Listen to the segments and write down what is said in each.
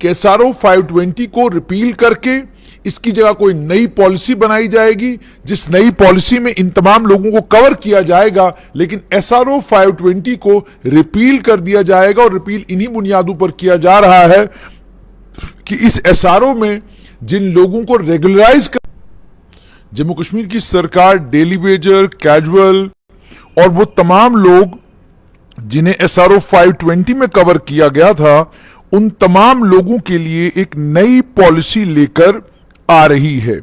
कि एसआरओ 520 को रिपील करके इसकी जगह कोई नई पॉलिसी बनाई जाएगी, जिस नई पॉलिसी में इन तमाम लोगों को कवर किया जाएगा, लेकिन एसआरओ 520 को रिपील कर दिया जाएगा। और रिपील इन्हीं बुनियादों पर किया जा रहा है कि इस एसआरओ में जिन लोगों को रेगुलराइज कर, जम्मू कश्मीर की सरकार डेली वेजर, कैजुअल और वो तमाम लोग जिन्हें एसआरओ 520 में कवर किया गया था, उन तमाम लोगों के लिए एक नई पॉलिसी लेकर आ रही है।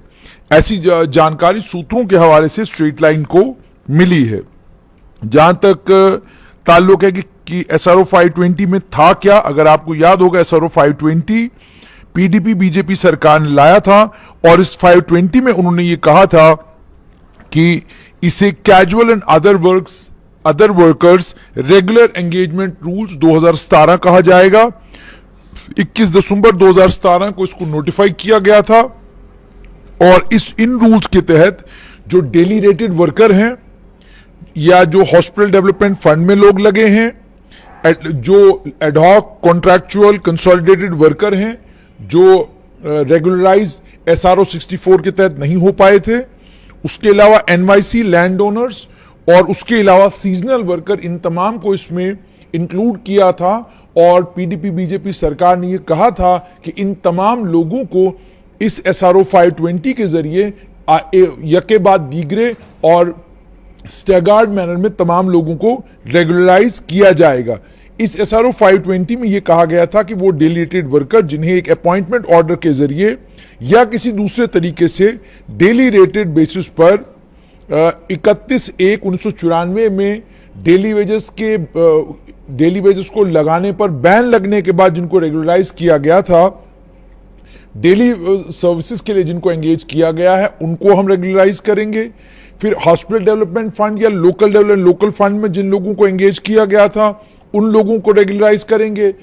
ऐसी जानकारी सूत्रों के हवाले से स्ट्रेट लाइन को मिली है। जहां तक ताल्लुक है कि एसआरओ 520 में था क्या, अगर आपको याद होगा एसआरओ 520 पीडीपी बीजेपी सरकार ने लाया था और इस 520 में उन्होंने ये कहा था कि इसे casual and other workers regular engagement rules 2017 कहा जाएगा। 21 दिसंबर 2017 को इसको नोटिफाई किया गया था और इन रूल्स के तहत जो डेली रेटेड वर्कर हैं या जो हॉस्पिटल डेवलपमेंट फंड में लोग लगे हैं, जो एडहॉक कॉन्ट्रैक्चुअल कंसोलिडेटेड वर्कर हैं, जो रेगुलराइज एसआरओ 64 के तहत नहीं हो पाए थे, उसके अलावा एनवाईसी लैंड ओनर्स और उसके अलावा सीजनल वर्कर, इन तमाम को इसमें इंक्लूड किया था। और पीडीपी बीजेपी सरकार ने यह कहा था कि इन तमाम लोगों को इस एसआरओ 520 के जरिए यके बाद दीगरे और स्टैगर्ड मैनर में तमाम लोगों को रेगुलराइज किया जाएगा। इस एसआरओ 520 में यह कहा गया था कि वो डेली रेटेड वर्कर जिन्हें एक अपॉइंटमेंट ऑर्डर के जरिए या किसी दूसरे तरीके से डेली रेटेड बेसिस पर 31/1/1994 में डेली वेजेस को लगाने पर बैन लगने के बाद जिनको रेगुलराइज किया गया था, डेली सर्विसेज के लिए जिनको एंगेज किया गया है, उनको हम रेगुलराइज करेंगे। फिर हॉस्पिटल डेवलपमेंट फंड या लोकल फंड में जिन लोगों को एंगेज किया गया था, उन लोगों को रेगुलराइज करेंगे।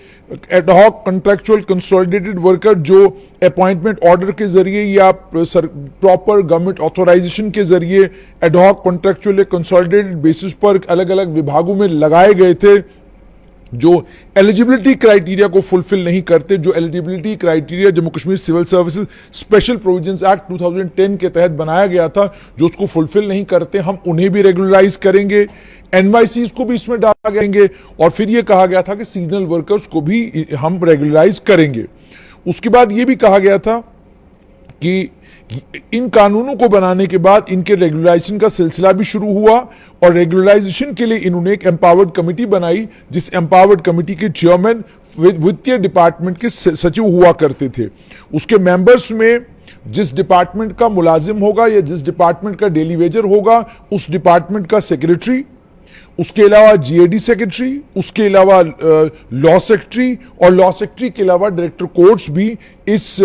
एडहॉक कॉन्ट्रैक्चुअल कंसोलिडेटेड वर्कर जो अपॉइंटमेंट ऑर्डर के जरिए या प्रॉपर गवर्नमेंट ऑथराइजेशन के जरिए एडहॉक कॉन्ट्रैक्चुअल कंसोलिडेटेड बेसिस पर अलग अलग विभागों में लगाए गए थे, जो एलिजिबिलिटी क्राइटेरिया को फुलफिल नहीं करते, जो eligibility criteria Jammu Kashmir civil services special provisions act 2010 के तहत बनाया गया था, जो उसको फुलफिल नहीं करते, हम उन्हें भी रेगुलराइज करेंगे। एनवाईसीज को भी इसमें डाला जाएंगे। और फिर यह कहा गया था कि सीजनल वर्कर्स को भी हम रेगुलराइज करेंगे। उसके बाद यह भी कहा गया था कि इन कानूनों को बनाने के बाद इनके रेगुलराइजेशन का सिलसिला भी शुरू हुआ और रेगुलराइजेशन के लिए इन्होंने एक एम्पावर्ड कमेटी बनाई, जिस एम्पावर्ड कमेटी के चेयरमैन वित्तीय डिपार्टमेंट के सचिव हुआ करते थे। उसके मेंबर्स में जिस डिपार्टमेंट का मुलाजिम होगा या जिस डिपार्टमेंट का डेली वेजर होगा, उस डिपार्टमेंट का सेक्रेटरी, उसके अलावा जीएडी सेक्रेटरी, उसके अलावा लॉ सेक्रेटरी और लॉ सेक्रेटरी के अलावा डायरेक्टर कोर्ट्स भी इस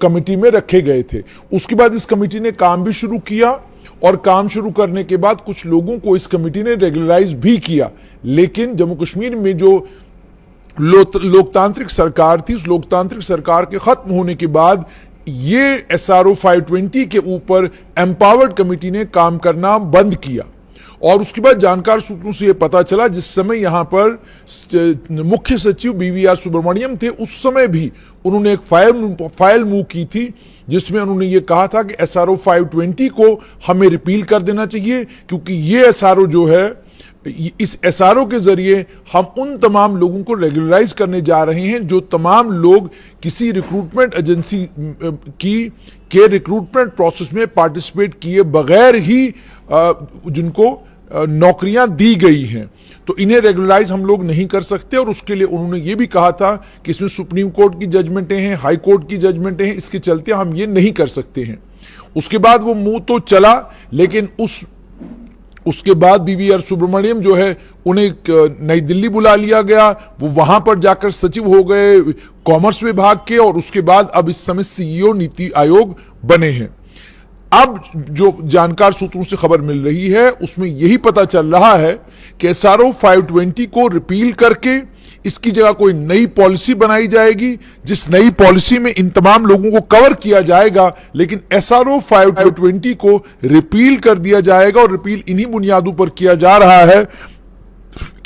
कमेटी में रखे गए थे। उसके बाद इस कमेटी ने काम भी शुरू किया और काम शुरू करने के बाद कुछ लोगों को इस कमेटी ने रेगुलराइज भी किया। लेकिन जम्मू कश्मीर में जो लोकतांत्रिक सरकार थी, उस लोकतांत्रिक सरकार के खत्म होने के बाद ये एसआरओ 520 के ऊपर एम्पावर्ड कमेटी ने काम करना बंद किया। और उसके बाद जानकार सूत्रों से यह पता चला, जिस समय यहां पर मुख्य सचिव बीवीआर सुब्रमण्यम थे, उस समय भी उन्होंने एक फाइल मूव की थी, जिसमें उन्होंने ये कहा था कि एसआरओ 520 को हमें रिपील कर देना चाहिए, क्योंकि ये एसआरओ जो है, इस एसआरओ के जरिए हम उन तमाम लोगों को रेगुलराइज करने जा रहे हैं जो तमाम लोग किसी रिक्रूटमेंट एजेंसी के रिक्रूटमेंट प्रोसेस में पार्टिसिपेट किए बगैर ही जिनको नौकरियां दी गई हैं, तो इन्हें रेगुलराइज हम लोग नहीं कर सकते। और उसके लिए उन्होंने ये भी कहा था कि इसमें सुप्रीम कोर्ट की जजमेंटें हैं, हाई कोर्ट की जजमेंटें हैं, इसके चलते हम ये नहीं कर सकते हैं। उसके बाद वो मुंह तो चला, लेकिन उसके बाद बीवीआर सुब्रमण्यम जो है, उन्हें नई दिल्ली बुला लिया गया, वो वहां पर जाकर सचिव हो गए कॉमर्स विभाग के, और उसके बाद अब इस समय सीईओ नीति आयोग बने हैं। अब जो जानकार सूत्रों से खबर मिल रही है, उसमें यही पता चल रहा है कि एसआरओ 520 को रिपील करके इसकी जगह कोई नई पॉलिसी बनाई जाएगी, जिस नई पॉलिसी में इन तमाम लोगों को कवर किया जाएगा, लेकिन एसआरओ 520 को रिपील कर दिया जाएगा। और रिपील इन्हीं बुनियादों पर किया जा रहा है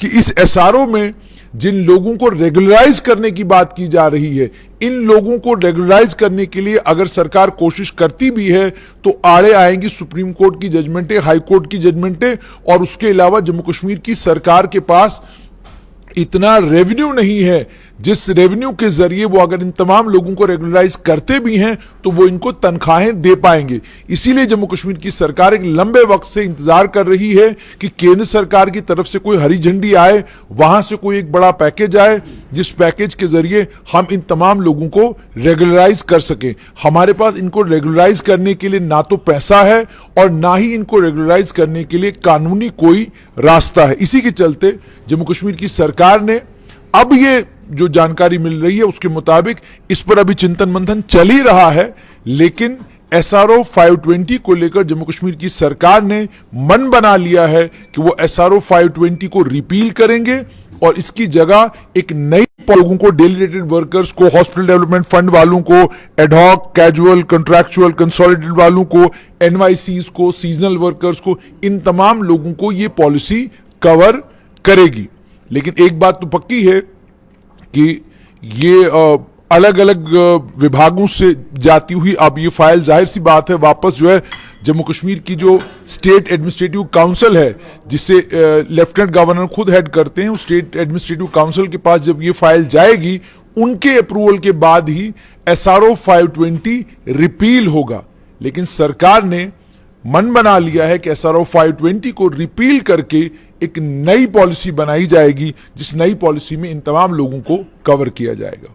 कि इस एसआरओ में जिन लोगों को रेगुलराइज करने की बात की जा रही है, इन लोगों को रेगुलराइज करने के लिए अगर सरकार कोशिश करती भी है तो आड़े आएंगी सुप्रीम कोर्ट की जजमेंटें, हाई कोर्ट की जजमेंटें, और उसके अलावा जम्मू कश्मीर की सरकार के पास इतना रेवेन्यू नहीं है जिस रेवेन्यू के जरिए वो अगर इन तमाम लोगों को रेगुलराइज करते भी हैं तो वो इनको तनख्वाहें दे पाएंगे। इसीलिए जम्मू कश्मीर की सरकार एक लंबे वक्त से इंतजार कर रही है कि केंद्र सरकार की तरफ से कोई हरी झंडी आए, वहां से कोई एक बड़ा पैकेज आए जिस पैकेज के जरिए हम इन तमाम लोगों को रेगुलराइज कर सकें। हमारे पास इनको रेगुलराइज करने के लिए ना तो पैसा है और ना ही इनको रेगुलराइज करने के लिए कानूनी कोई रास्ता है। इसी के चलते जम्मू कश्मीर की सरकार ने अब ये जो जानकारी मिल रही है उसके मुताबिक इस पर अभी चिंतन मंथन चल ही रहा है, लेकिन SRO 520 को लेकर जम्मू कश्मीर की सरकार ने मन बना लिया है कि वो SRO 520 को रिपील करेंगे और इसकी जगह एक नई लोगों को, डेली रेटेड वर्कर्स को, हॉस्पिटल डेवलपमेंट फंड वालों को, एडहॉक, कैजुअल, कंट्रैक्चुअल, कंसोलिडेटेड वालों को, NYCs को, सीजनल वर्कर्स को, इन तमाम लोगों को ये पॉलिसी कवर करेगी। लेकिन एक बात तो पक्की है कि ये अलग अलग विभागों से जाती हुई अब ये फाइल जाहिर सी बात है वापस जो है जम्मू कश्मीर की जो स्टेट एडमिनिस्ट्रेटिव काउंसिल है, जिसे लेफ्टिनेंट गवर्नर खुद हेड करते हैं, उस स्टेट एडमिनिस्ट्रेटिव काउंसिल के पास जब ये फाइल जाएगी उनके अप्रूवल के बाद ही SRO 520 रिपील होगा। लेकिन सरकार ने मन बना लिया है कि SRO 520 को रिपील करके एक नई पॉलिसी बनाई जाएगी जिस नई पॉलिसी में इन तमाम लोगों को कवर किया जाएगा।